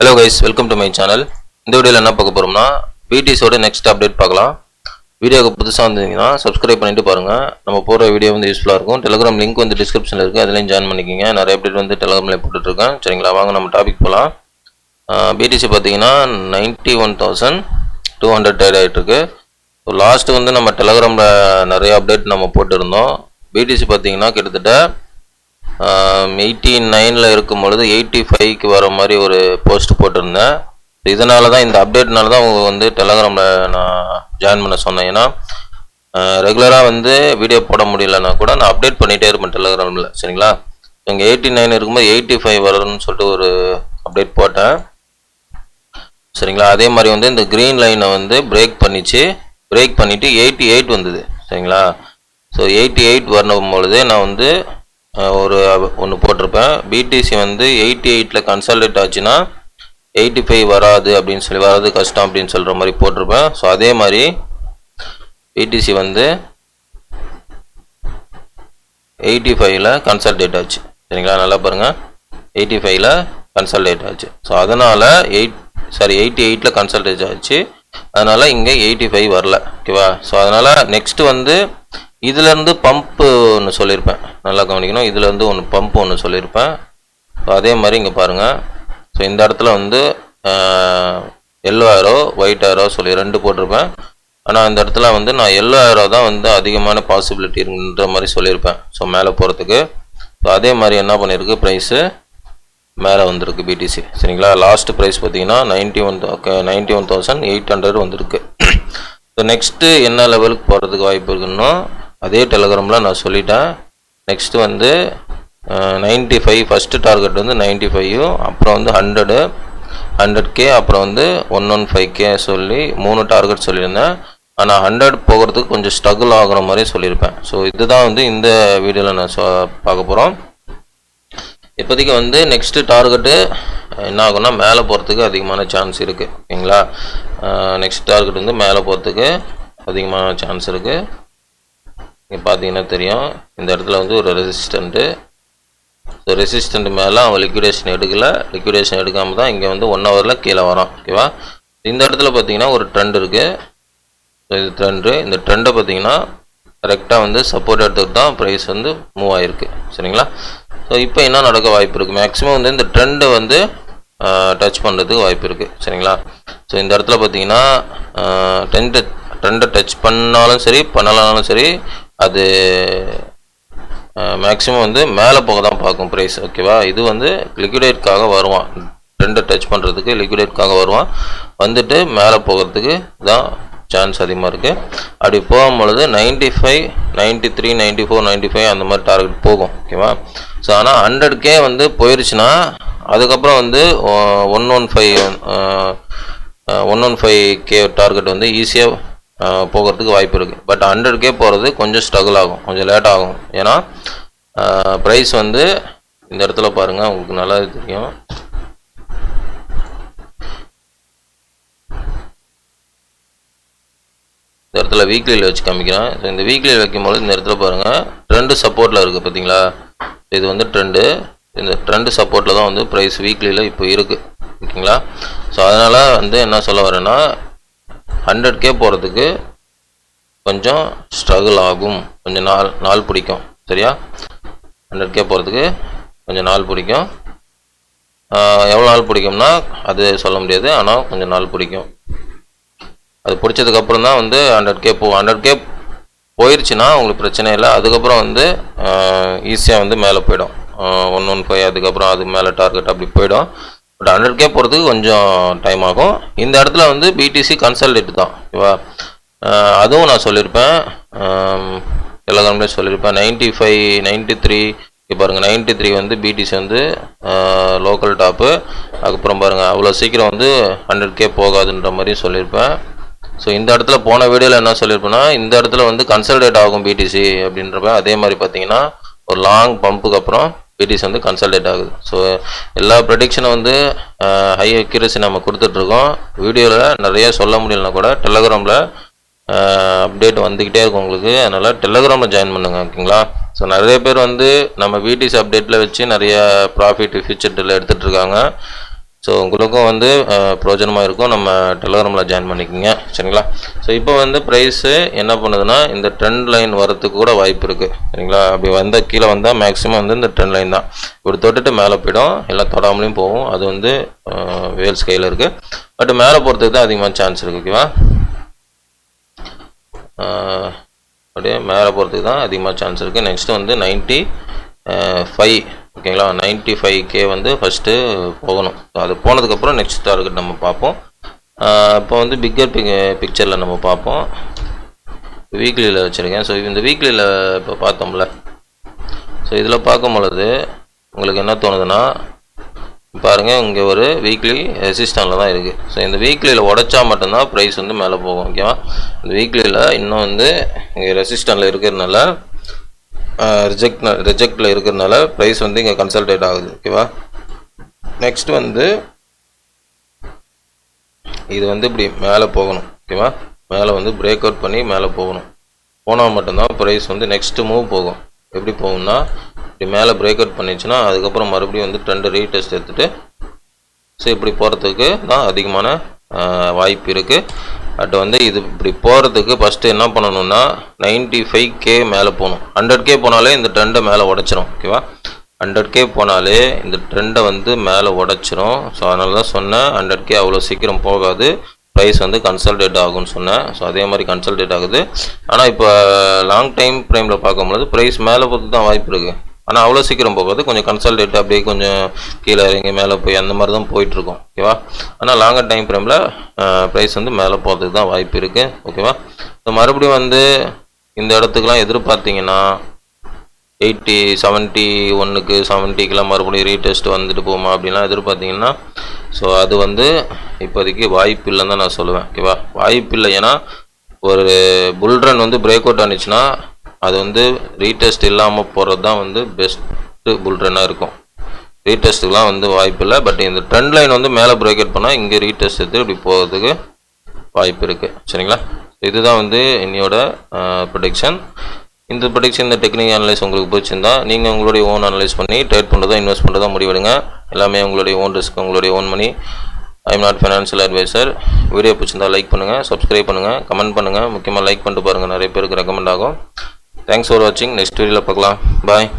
Hello guys, welcome to my channel. இந்த வீடியோல என்ன பார்க்க போறோம்னா BTS ஓட நெக்ஸ்ட் அப்டேட் பார்க்கலாம். வீடியோக்கு புதுசா வந்தீங்கன்னா Subscribe பண்ணிட்டு பாருங்க. நம்ம போற வீடியோ வந்து யூஸ்ஃபுல்லா இருக்கும். Telegram லிங்க் வந்து டிஸ்கிரிப்ஷன்ல இருக்கு. அதிலயும் ஜாயின் பண்ணிக்கங்க. நிறைய அப்டேட் வந்து Telegramல போட்டுட்டு இருக்கேன். சரிங்களா? வாங்க நம்ம டாபிக் போலாம். BTS பாத்தீங்கன்னா 91,200 ட்ரேட் ஆயிட்டு இருக்கு. ஸோ லாஸ்ட் வந்து நம்ம Telegramல நிறைய அப்டேட் நம்ம போட்டுருந்தோம். BTS பாத்தீங்கன்னா கிட்டத்தட்ட 89ல இருக்கும் பொழுது 85க்கு வர மாதிரி ஒரு போஸ்ட் போட்டிருந்தேன். இதனால தான் இந்த அப்டேட்னால தான் அவங்க வந்து டெலகிராமில் நான் ஜாயின் பண்ண சொன்னேன். ஏன்னா ரெகுலராக வந்து வீடியோ போட முடியலன்னா கூட நான் அப்டேட் பண்ணிகிட்டே இருப்பேன் டெலகிராமில். சரிங்களா? இங்கே 89 இருக்கும்போது 85 வரணும்னு சொல்லிட்டு ஒரு அப்டேட் போட்டேன். சரிங்களா? அதே மாதிரி வந்து இந்த க்ரீன் லைனை வந்து பிரேக் பண்ணிவிட்டு 88 வந்தது. சரிங்களா? ஸோ 88 வரணும் பொழுது நான் வந்து ஒன்று போட்டிருப்பேன். பிடிசி வந்து 88ல் கன்சால்டேட் ஆச்சுன்னா 85 வராது அப்படின்னு சொல்லி, வராது கஷ்டம் அப்படின்னு சொல்கிற மாதிரி போட்டிருப்பேன். ஸோ அதே மாதிரி பிடிசி வந்து 85ல் கன்சால்டேட் ஆச்சு. சரிங்களா? நல்லா பாருங்கள், 85ல் கன்சால்டேட் ஆச்சு. ஸோ அதனால் 88ல் கன்சால்டேட் ஆச்சு. அதனால் இங்கே 85 வரல. ஓகேவா? ஸோ அதனால் நெக்ஸ்ட்டு வந்து இதிலேருந்து பம்ப்பு ஒன்று சொல்லியிருப்பேன். நல்லா கவனிக்கணும். இதிலேருந்து பம்ப் ஒன்று சொல்லியிருப்பேன். ஸோ அதே மாதிரி இங்கே பாருங்கள். ஸோ இந்த இடத்துல வந்து எல்லோ ஆரோ ஒயிட் ஆரோ சொல்லி 2 போட்டிருப்பேன். ஆனால் இந்த இடத்துல வந்து நான் எல்லோ ஆரோ தான் வந்து அதிகமான பாசிபிலிட்டி இருக்குன்ற மாதிரி சொல்லியிருப்பேன். ஸோ மேலே போகிறதுக்கு. ஸோ அதே மாதிரி என்ன பண்ணியிருக்கு, ப்ரைஸு மேலே வந்திருக்கு பிடிசி. சரிங்களா? லாஸ்ட் ப்ரைஸ் பார்த்தீங்கன்னா 91,800 வந்திருக்கு. ஸோ நெக்ஸ்ட்டு என்ன லெவலுக்கு போகிறதுக்கு வாய்ப்பு இருக்குன்னா அதே டெலகிராமில் நான் சொல்லிட்டேன். நெக்ஸ்ட்டு வந்து 95, ஃபஸ்ட்டு டார்கெட் வந்து 95, அப்புறம் வந்து 100K, அப்புறம் வந்து 115K சொல்லி 3 டார்கெட் சொல்லியிருந்தேன். ஆனால் 100 போகிறதுக்கு கொஞ்சம் ஸ்ட்ரகிள் ஆகுற மாதிரி சொல்லியிருப்பேன். ஸோ இதுதான் வந்து இந்த வீடியோவில் நான் பார்க்க போகிறோம். இப்போதைக்கு வந்து நெக்ஸ்ட்டு டார்கெட்டு என்ன ஆகும்னா மேலே போகிறதுக்கு அதிகமான சான்ஸ் இருக்குது. ஓகேங்களா? நெக்ஸ்ட் டார்கெட் வந்து மேலே போகிறதுக்கு அதிகமான சான்ஸ் இருக்குது. இங்கே பார்த்தீங்கன்னா தெரியும், இந்த இடத்துல வந்து ஒரு ரெசிஸ்டண்ட்டு. ஸோ ரெசிஸ்டண்ட் மேலே அவன் லிக்விடேஷன் எடுக்காமல் தான் இங்கே வந்து 1 ஹவரில் கீழே வரான். ஓகேவா? இந்த இடத்துல பார்த்தீங்கன்னா ஒரு ட்ரெண்ட் இருக்குது. ஸோ இது ட்ரெண்டு. இந்த ட்ரெண்டை பார்த்தீங்கன்னா கரெக்டாக வந்து சப்போர்ட் எடுத்துட்டு தான் ப்ரைஸ் வந்து மூவ் ஆகிருக்கு. சரிங்களா? ஸோ இப்போ என்ன நடக்க வாய்ப்பு இருக்குது, மேக்ஸிமம் வந்து இந்த ட்ரெண்டை வந்து டச் பண்ணுறதுக்கு வாய்ப்பு இருக்குது. சரிங்களா? ஸோ இந்த இடத்துல பார்த்தீங்கன்னா ட்ரெண்டை டச் பண்ணாலும் சரி பண்ணலாலும் சரி, அது மேக்ஸிமம் வந்து மேலே போக தான் பார்க்கும் ப்ரைஸ். ஓகேவா? இது வந்து லிக்விடேட்காக வருவான். ட்ரெண்டை டச் பண்ணுறதுக்கு லிக்விடேட்காக வருவான். வந்துட்டு மேலே போகிறதுக்கு தான் சான்ஸ் அதிகமாக இருக்குது. அப்படி போகும்பொழுது 95, 93, 94, 95 அந்த மாதிரி டார்கெட் போகும். ஓகேவா? ஸோ ஆனால் 100K வந்து போயிடுச்சுன்னா அதுக்கப்புறம் வந்து 115K டார்கெட் வந்து ஈஸியாக போகிறதுக்கு வாய்ப்பு இருக்குது. பட் 100K போகிறது கொஞ்சம் ஸ்ட்ரகிள் ஆகும், கொஞ்சம் லேட் ஆகும். ஏன்னா ப்ரைஸ் வந்து இந்த இடத்துல பாருங்கள், உங்களுக்கு நல்லா தெரியும். இந்த இடத்துல வீக்லியில் வச்சு காமிக்கிறேன். ஸோ இந்த வீக்லியில் வைக்கும்போது இந்த இடத்துல பாருங்கள், ட்ரெண்டு சப்போர்ட்டில் இருக்குது. பார்த்தீங்களா? இது வந்து ட்ரெண்டு. இந்த ட்ரெண்டு சப்போர்ட்டில் தான் வந்து ப்ரைஸ் வீக்லியில் இப்போ இருக்குது. ஓகேங்களா? ஸோ அதனால் வந்து என்ன சொல்ல வரேன்னா 100K போகிறதுக்கு கொஞ்சம் ஸ்ட்ரகிள் ஆகும், கொஞ்சம் நாள் பிடிக்கும். சரியா? 100K போகிறதுக்கு கொஞ்சம் நாள் பிடிக்கும். எவ்வளோ நாள் பிடிக்கும்னா அது சொல்ல முடியாது, ஆனால் கொஞ்சம் நாள் பிடிக்கும். அது பிடிச்சதுக்கப்புறம் தான் வந்து 100K போயிடுச்சுன்னா உங்களுக்கு பிரச்சனை இல்லை. அதுக்கப்புறம் வந்து ஈஸியாக வந்து மேலே போயிடும். 115, அதுக்கப்புறம் அது மேலே டார்கெட் அப்படி போயிடும். பட் 100K போகிறதுக்கு கொஞ்சம் டைம் ஆகும். இந்த இடத்துல வந்து பிடிசி கன்சல்டேட் தான். ஓகேவா? அதுவும் நான் சொல்லியிருப்பேன், டெலகிராம்லேயே சொல்லியிருப்பேன். 95, 93 பாருங்கள், 93 வந்து பிடிசி வந்து லோக்கல் டாப்பு. அதுக்கப்புறம் பாருங்கள், அவ்வளோ சீக்கிரம் வந்து 100K போகாதுன்ற மாதிரி சொல்லியிருப்பேன். ஸோ இந்த இடத்துல போன வீடியோவில் என்ன சொல்லியிருப்பேன்னா, இந்த இடத்துல வந்து கன்சல்டேட் ஆகும் பிடிசி அப்படின்றப்ப, அதே மாதிரி பார்த்தீங்கன்னா ஒரு லாங் பம்புக்கு அப்புறம் பிடிசி வந்து கன்சல்டேட் ஆகுது. ஸோ எல்லா ப்ரெடிக்ஷனும் வந்து ஹை அக்யூரசி நம்ம கொடுத்துட்ருக்கோம். வீடியோவில் நிறைய சொல்ல முடியலனா கூட டெலகிராமில் அப்டேட் வந்துக்கிட்டே இருக்கும் உங்களுக்கு. அதனால் டெலகிராமில் ஜாயின் பண்ணுங்கள். ஓகேங்களா? ஸோ நிறைய பேர் வந்து நம்ம பிடிசி அப்டேட்டில் வச்சு நிறைய ப்ராஃபிட் ஃபியூச்சர் டெல் எடுத்துகிட்ருக்காங்க. ஸோ உங்களுக்கும் வந்து பிரயோஜனமாக இருக்கும். நம்ம டெலகிராமில் ஜாயின் பண்ணிக்கோங்க சரிங்களா. ஸோ இப்போ வந்து ப்ரைஸு என்ன பண்ணுதுன்னா இந்த ட்ரெண்ட் லைன் வரத்துக்கு கூட வாய்ப்பு இருக்குது சரிங்களா. அப்படி வந்தால் கீழே வந்தால் மேக்ஸிமம் வந்து இந்த ட்ரெண்ட் லைன் தான் இப்படி தொட்டுட்டு மேலே போயிடும், எல்லாம் தொடாமலையும் போகும். அது வந்து வேல்ஸ் கையில் இருக்குது. பட் மேலே போகிறதுக்கு தான் அதிகமாக சான்ஸ் இருக்குது ஓகேவா. அப்படியே மேலே போகிறதுக்கு தான் அதிகமாக சான்ஸ் இருக்குது. நெக்ஸ்ட்டு வந்து 95 ஓகேங்களா. 95K வந்து ஃபஸ்ட்டு போகணும். அது போனதுக்கப்புறம் நெக்ஸ்ட் டார்கெட் நம்ம பார்ப்போம். இப்போ வந்து பிக்கர் பிக்சரில் நம்ம பார்ப்போம். வீக்லியில் வச்சுருக்கேன். ஸோ இந்த வீக்லியில் இப்போ பார்த்தோம்ல, ஸோ இதில் பார்க்கும் பொழுது உங்களுக்கு என்ன தோணுதுன்னா பாருங்கள், இங்கே ஒரு வீக்லி ரெசிஸ்டனில் தான் இருக்குது. ஸோ இந்த வீக்லியில் உடச்சா மட்டும்தான் ப்ரைஸ் வந்து மேலே போகும் ஓகேவா. இந்த வீக்லியில் இன்னும் வந்து இங்கே ரெசிஸ்டனில் இருக்கிறதுனால ரிஜெக்டில் இருக்கிறதுனால ப்ரைஸ் வந்து இங்கே கன்சல்டேட் ஆகுது ஓகேவா. நெக்ஸ்ட் வந்து இது வந்து இப்படி மேலே போகணும் ஓகேவா. மேலே வந்து பிரேக் அவுட் பண்ணி மேலே போகணும். போனால் மட்டும்தான் ப்ரைஸ் வந்து நெக்ஸ்ட்டு மூவ் போகும். எப்படி போகும்னா இப்படி மேலே பிரேக் அவுட் பண்ணிச்சுன்னா அதுக்கப்புறம் மறுபடியும் வந்து ட்ரெண்டு ரீடெஸ்ட் எடுத்துகிட்டு ஸோ இப்படி போகிறதுக்கு தான் அதிகமான வாய்ப்பு இருக்குது. பட் வந்து இது இப்படி போகிறதுக்கு ஃபஸ்ட்டு என்ன பண்ணணும்னா 95K மேலே போகணும். 100K போனாலே இந்த ட்ரெண்டை மேலே உடச்சிரும் ஓகேவா. 100K போனாலே இந்த ட்ரெண்டை வந்து மேலே உடச்சிரும். ஸோ அதனால தான் சொன்னேன் 100K அவ்வளோ சீக்கிரம் போகாது, ப்ரைஸ் வந்து கன்சல்டேட் ஆகும்னு சொன்னேன். ஸோ அதே மாதிரி கன்சல்டேட் ஆகுது. ஆனால் இப்போ லாங் டைம் ஃப்ரேமில் பார்க்கும்போது ப்ரைஸ் மேலே போகிறதுக்கு தான் வாய்ப்பு இருக்குது. ஆனால் அவ்வளோ சீக்கிரம் போகாது, கொஞ்சம் கன்சல்டேட் அப்படியே கொஞ்சம் கீழே இறங்கி மேலே போய் அந்த மாதிரி தான் போயிட்டுருக்கோம் ஓகேவா. ஆனால் லாங்கர் டைம் ஃப்ரேமில் ப்ரைஸ் வந்து மேலே போகிறதுக்கு தான் வாய்ப்பு இருக்குது ஓகேவா. ஸோ மறுபடியும் வந்து இந்த இடத்துக்குலாம் எதிர்பார்த்தீங்கன்னா 80 71க்கு 70க்கெலாம் மறுபடியும் ரீடெஸ்ட் வந்துட்டு போகுமா அப்படின்லாம் எதிர்பார்த்தீங்கன்னா ஸோ அது வந்து இப்போதைக்கு வாய்ப்பு இல்லைன்னு தான் நான் சொல்லுவேன் ஓகேவா. வாய்ப்பு இல்லை, ஏன்னா ஒரு புல்ரன் வந்து பிரேக் அவுட் ஆனிச்சுன்னா அது வந்து ரீடெஸ்ட் இல்லாமல் போகிறது தான் வந்து பெஸ்ட்டு புல்ரன்னாக இருக்கும். ரீடெஸ்ட்டுக்கெலாம் வந்து வாய்ப்பு இல்லை. பட் இந்த ட்ரெண்ட் லைன் வந்து மேலே பிரேக் அவுட் பண்ணால் இங்கே ரீடெஸ்ட் எடுத்து இப்படி போகிறதுக்கு வாய்ப்பு இருக்குது சரிங்களா. இதுதான் வந்து என்னையோட ப்ரொடிக்ஷன். இந்த ப்ரொடிக்ஷன், இந்த டெக்னிக் அனலைஸ் உங்களுக்கு பிடிச்சிருந்தா நீங்கள் உங்களுடைய ஓன் அனலைஸ் பண்ணி ட்ரேட் பண்ணுறதா இன்வெஸ்ட் பண்ணுறதா முடிவெடுங்க. எல்லாமே உங்களுடைய ஓன் ரிஸ்க், உங்களுடைய own money. I am not financial advisor. Video பிடிச்சிருந்தா லைக் பண்ணுங்கள், சப்ஸ்கிரைப் பண்ணுங்கள், கமெண்ட் பண்ணுங்கள். முக்கியமாக லைக் பண்ணிட்டு பாருங்கள், நிறைய பேருக்கு ரெக்கமெண்ட் ஆகும். தேங்க்ஸ் ஃபார் வாட்சிங். நெக்ஸ்ட் வீடியோவில் பார்க்கலாம். பாய்.